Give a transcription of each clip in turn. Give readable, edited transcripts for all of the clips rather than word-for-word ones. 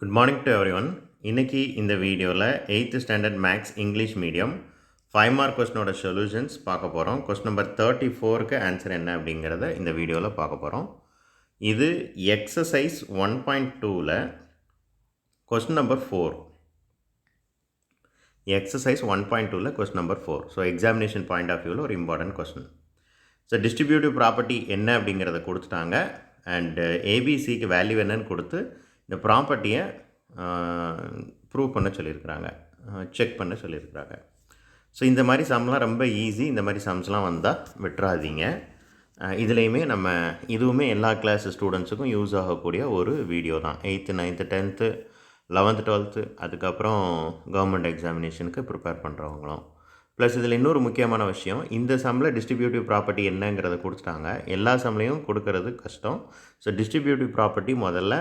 Good morning to everyone. இன்னைக்கு இந்த வீடியோவில் 8th standard maths English medium 5 mark கொஸ்டினோட சொல்யூஷன்ஸ் பார்க்க போகிறோம். கொஸ்டின் நம்பர் 34க்கு ஆன்சர் என்ன அப்படிங்கிறத இந்த வீடியோவில் பார்க்க போகிறோம். இது எக்ஸசைஸ் 1.2ல் கொஸ்டின் நம்பர் 4. எக்ஸசைஸ் 1.2ல் question number 4. So examination point of வியூவில் ஒரு important question. So distributive property என்ன அப்படிங்கிறத கொடுத்துட்டாங்க. அண்டு ஏபிசிக்கு வேல்யூ என்னன்னு கொடுத்து இந்த ப்ராப்பர்ட்டியை ப்ரூவ் பண்ண சொல்லியிருக்கிறாங்க, செக் பண்ண சொல்லியிருக்கிறாங்க. ஸோ இந்த மாதிரி சம்லாம் ரொம்ப ஈஸி. இந்த மாதிரி சம்ஸ்லாம் வந்தால் விட்டுறாதீங்க. இதுலேயுமே இதுவுமே எல்லா கிளாஸ் ஸ்டூடெண்ட்ஸுக்கும் யூஸ் ஆகக்கூடிய ஒரு வீடியோ தான். 8th 9th 10th 11th 12th அதுக்கப்புறம் கவர்மெண்ட் எக்ஸாமினேஷனுக்கு ப்ரிப்பேர் பண்ணுறவங்களும். ப்ளஸ் இதில் இன்னொரு முக்கியமான விஷயம், இந்த சம்மில் டிஸ்ட்ரிபியூட்டிவ் ப்ராப்பர்ட்டி என்னங்கிறத கொடுத்துட்டாங்க. எல்லா சம்லையும் கொடுக்கறது கஷ்டம். ஸோ டிஸ்ட்ரிபியூட்டிவ் ப்ராப்பர்ட்டி முதல்ல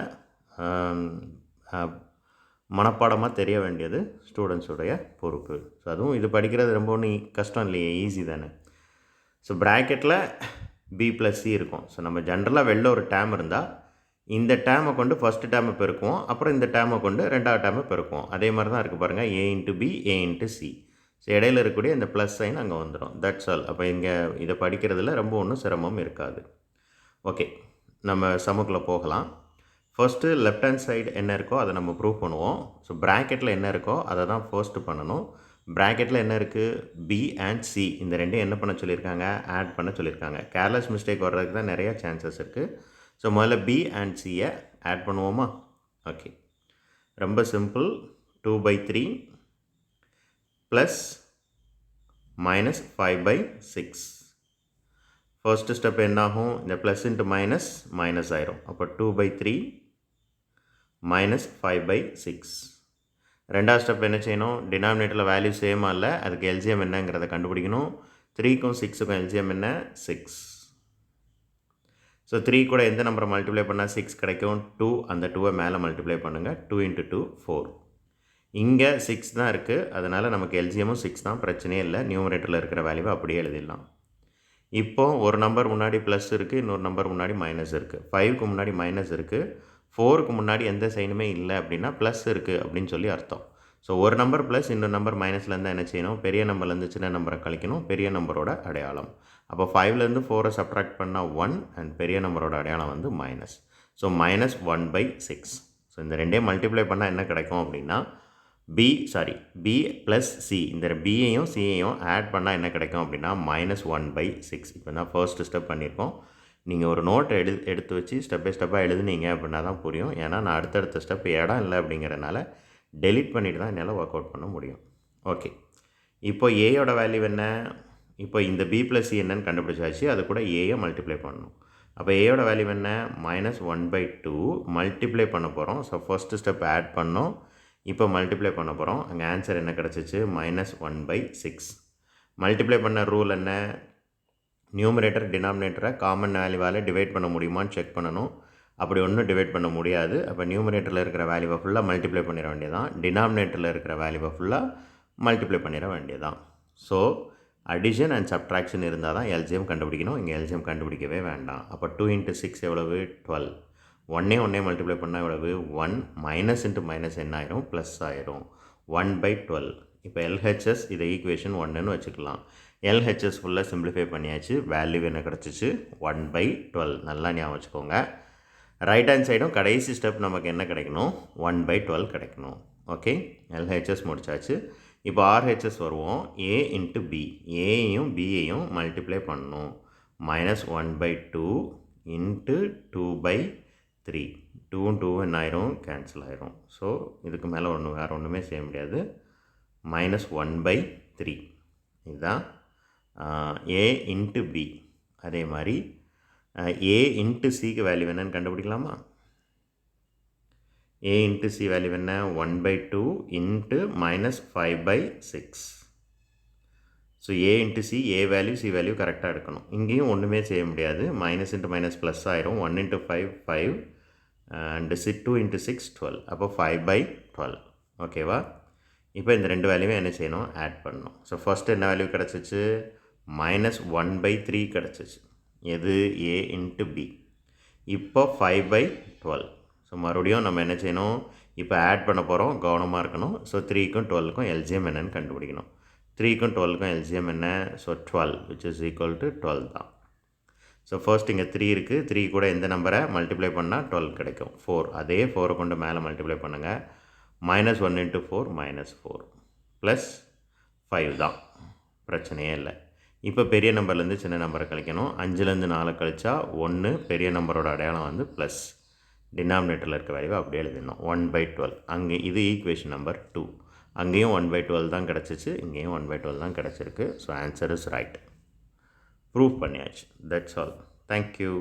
மனப்பாடமாக தெரிய வேண்டியது ஸ்டூடெண்ட்ஸுடைய பொறுப்பு. ஸோ அதுவும் இது படிக்கிறது ரொம்ப ஒன்றும் கஷ்டம் இல்லையே, ஈஸி தானே. ஸோ ப்ராக்கெட்டில் பி ப்ளஸ் சி இருக்கும். ஸோ நம்ம ஜென்ரலாக வெளில ஒரு டேம் இருந்தால் இந்த டேமை கொண்டு ஃபஸ்ட்டு டேமை பெருக்குவோம், அப்புறம் இந்த டேமை கொண்டு ரெண்டாவது டேமை பெருக்குவோம். அதே மாதிரி தான் இருக்குது பாருங்கள், A into B A into C. So இடையில இருக்கக்கூடிய இந்த ப்ளஸ் சைன் அங்கே வந்துடும். That's all. அப்போ இங்கே இதை படிக்கிறதுல ரொம்ப ஒன்றும் சிரமம் இருக்காது. ஓகே, நம்ம சமுக்குள்ளே போகலாம். ஃபர்ஸ்ட்டு லெஃப்ட் ஹேண்ட் சைடு என்ன இருக்கோ அதை நம்ம ப்ரூவ் பண்ணுவோம். ஸோ ப்ராக்கெட்டில் என்ன இருக்கோ அதை தான் ஃபர்ஸ்ட்டு பண்ணணும். ப்ராக்கெட்டில் என்ன இருக்குது, பி அண்ட் சி இந்த ரெண்டையும் என்ன பண்ண சொல்லியிருக்காங்க, ஆட் பண்ண சொல்லியிருக்காங்க. கேர்லெஸ் மிஸ்டேக் வர்றதுக்கு தான் நிறையா சான்சஸ் இருக்குது. ஸோ முதல்ல பி அண்ட் சியை ஆட் பண்ணுவோமா? ஓகே, ரொம்ப simple. 2/3 plus minus 5/6. First step என்னாகும், இந்த ப்ளஸ் இன்ட்டு மைனஸ் மைனஸ் ஆயிரும். அப்போ 2/3 மைனஸ் 5/6. ரெண்டாவது ஸ்டெப் என்ன செய்யணும், டினாமினேட்டரில் வேல்யூ சேமாக இல்லை, அதுக்கு எல்சிஎம் என்னங்கிறத கண்டுபிடிக்கணும். 3க்கும் 6க்கும் எல்சிஎம் என்ன, 6. ஸோ 3 கூட எந்த நம்பரை மல்டிப்ளை பண்ணால் 6 கிடைக்கும், 2. அந்த 2வை மேலே மல்டிப்ளை பண்ணுங்கள். 2 × 2 4. இங்கே 6 தான் இருக்குது, அதனால் நமக்கு எல்சிஎமும் 6 தான், பிரச்சனையே இல்லை. நியூமரேட்டரில் இருக்கிற வேல்யூவை அப்படியே எழுதிடலாம். இப்போ ஒரு நம்பர் முன்னாடி ப்ளஸ் இருக்குது, இன்னொரு நம்பர் முன்னாடி மைனஸ் இருக்குது. 5க்கு முன்னாடி மைனஸ் இருக்குது, 4க்கு முன்னாடி எந்த சைனுமே இல்லை அப்படின்னா ப்ளஸ் இருக்குது அப்படின்னு சொல்லி அர்த்தம். ஸோ ஒரு நம்பர் ப்ளஸ் இன்னொரு நம்பர் மைனஸ்லேருந்து என்ன செய்யணும், பெரிய நம்பர்லேருந்து சின்ன நம்பரை கழிக்கணும், பெரிய நம்பரோட அடையாளம். அப்போ 5லேருந்து 4 சப்ட்ராக்ட் பண்ணால் 1 அண்ட் பெரிய நம்பரோட அடையாளம் வந்து மைனஸ். So minus 1/6. ஸோ இந்த ரெண்டையும் மல்டிப்ளை பண்ணால் என்ன கிடைக்கும் அப்படின்னா பி ப்ளஸ் சி, இந்த பியையும் சியையும் ஆட் பண்ணால் என்ன கிடைக்கும் அப்படின்னா மைனஸ் 1/6. இப்போ தான் ஃபர்ஸ்ட் ஸ்டெப் பண்ணியிருக்கோம். நீங்கள் ஒரு நோட்டை எடுத்து வச்சு ஸ்டெப் பை ஸ்டெப்பாக எழுதுனீங்க அப்படின்னா தான் புரியும். ஏன்னா நான் அடுத்தடுத்த ஸ்டெப் இடம் இல்லை அப்படிங்கிறனால டெலிட் பண்ணிவிட்டு தான் என்னால் ஒர்க் அவுட் பண்ண முடியும். ஓகே, இப்போ ஏயோட வேல்யூ என்ன, இப்போ இந்த பி ப்ளஸ் சி என்னன்னு கண்டுபிடிச்சாச்சு, அது கூட ஏயை மல்டிப்ளை பண்ணணும். அப்போ ஏயோட வேல்யூ என்ன, மைனஸ் 1/2 மல்டிப்ளை பண்ண போகிறோம். ஸோ ஃபஸ்ட்டு ஸ்டெப் ஆட் பண்ணோம், இப்போ மல்டிப்ளை பண்ண போகிறோம். அங்கே ஆன்சர் என்ன கிடச்சிச்சு, மைனஸ் 1/6. மல்டிப்ளை பண்ண ரூல் என்ன, நியூமரேட்டர் டினாமினேட்டரை காமன் வேல்யூவால் டிவைட் பண்ண முடியுமான்னு செக் பண்ணணும். அப்படி ஒன்றும் டிவைட் பண்ண முடியாது. அப்போ நியூமரேட்டரில் இருக்கிற வேல்யூவை ஃபுல்லாக மல்டிப்ளை பண்ணிட வேண்டியதான், டினாமினேட்டரில் இருக்கிற வேல்யூவை ஃபுல்லாக மல்டிப்ளை பண்ணிட வேண்டியதான். ஸோ அடிஷன் அண்ட் சப்ட்ராக்ஷன் இருந்தால் தான் எல்சிஎம் கண்டுபிடிக்கணும். இங்கே எல்சிஎம் கண்டுபிடிக்கவே வேண்டாம். அப்போ 2 × 6 எவ்வளவு, 12. ஒன்றே மல்டிப்ளை பண்ணால் எவ்வளவு, 1. மைனஸ் இன்ட்டு மைனஸ் என்ன ஆயிரும், ப்ளஸ் ஆயிரும், 1/12. இப்போ எல்ஹெச்எஸ் இதை ஈக்குவேஷன் 1ன்னு வச்சுக்கலாம். எல்ஹெச்எஸ் ஃபுல்லாக சிம்பிளிஃபை பண்ணியாச்சு, வேல்யூ என்ன கிடச்சிச்சு, 1/12. நல்லா ஞாபகம் வச்சுக்கோங்க. ரைட் ஹேண்ட் சைடும் கடைசி ஸ்டெப் நமக்கு என்ன கிடைக்கணும், 1/12 கிடைக்கணும். ஓகே, எல்ஹெச்எஸ் முடிச்சாச்சு. இப்போ ஆர்ஹெச்எஸ் வருவோம். ஏ இன்ட்டு பி, ஏயையும் பியையும் மல்டிப்ளை பண்ணணும். Minus 1/2 into 2/3. 2ம் 2ம் என்ன ஆயிரும், கேன்சல் ஆயிரும். ஸோ இதுக்கு மேலே வேறு ஒன்றுமே செய்ய முடியாது. மைனஸ் 1/3 இதுதான் ஏ இன்ட்டு பி. அதே மாதிரி ஏ இன்ட்டு சிக்கு வேல்யூ என்னன்னு கண்டுபிடிக்கலாமா? ஏ இன்ட்டு சி வேல்யூ என்ன, 1/2 into minus 5/6. So A into C, A value C value கரெக்டாக எடுக்கணும். இங்கேயும் ஒன்றுமே செய்ய முடியாது. மைனஸ் இன்ட்டு மைனஸ் ப்ளஸ் ஆயிரும். 1 × 5 5 அண்டு 2 × 6 12. அப்போ 5/12. ஓகேவா? இப்போ இந்த ரெண்டு வேல்யூவே என்ன செய்யணும், ஆட் பண்ணணும். ஸோ ஃபஸ்ட்டு என்ன வேல்யூ கிடச்சிச்சு, மைனஸ் 1/3 கிடச்சிச்சு. எது, ஏ இன்ட்டு பி. இப்போ 5/12. ஸோ மறுபடியும் நம்ம என்ன செய்யணும், இப்போ ஆட் பண்ண போகிறோம், கவனமாக இருக்கணும். ஸோ 3க்கும் 12க்கும் எல்சிஎம் என்னன்னு கண்டுபிடிக்கணும். 3க்கும் 12க்கும் எல்சிஎம் என்ன? So 12 which is equal to 12 தான். ஸோ ஃபர்ஸ்ட் இங்கே 3 இருக்குது. 3 கூட எந்த நம்பரை மல்டிப்ளை பண்ணால் 12 கிடைக்கும்? 4. அதே 4 கொண்டு மேலே மல்டிப்ளை பண்ணுங்கள். -1 into 4 -4 ப்ளஸ் 5 தான். பிரச்சனையே இல்லை. இப்போ பெரிய நம்பர்லேருந்து சின்ன நம்பரை கழிக்கணும். 5லேருந்து 4 கழிச்சா 1. பெரிய நம்பரோட அடையாளம் வந்து ப்ளஸ். டினாமினேட்டரில் இருக்க வேல்யூவை அப்படியே எழுதிடணும். 1/12. அங்கே இது ஈக்குவேஷன் நம்பர் 2. அங்கேயும் 1/12 தான் கிடச்சிச்சு, இங்கேயும் 1/12 தான் கிடச்சிருக்கு. So answer is right. Prove பண்ணியாச்சு. That's all. தேங்க்யூ.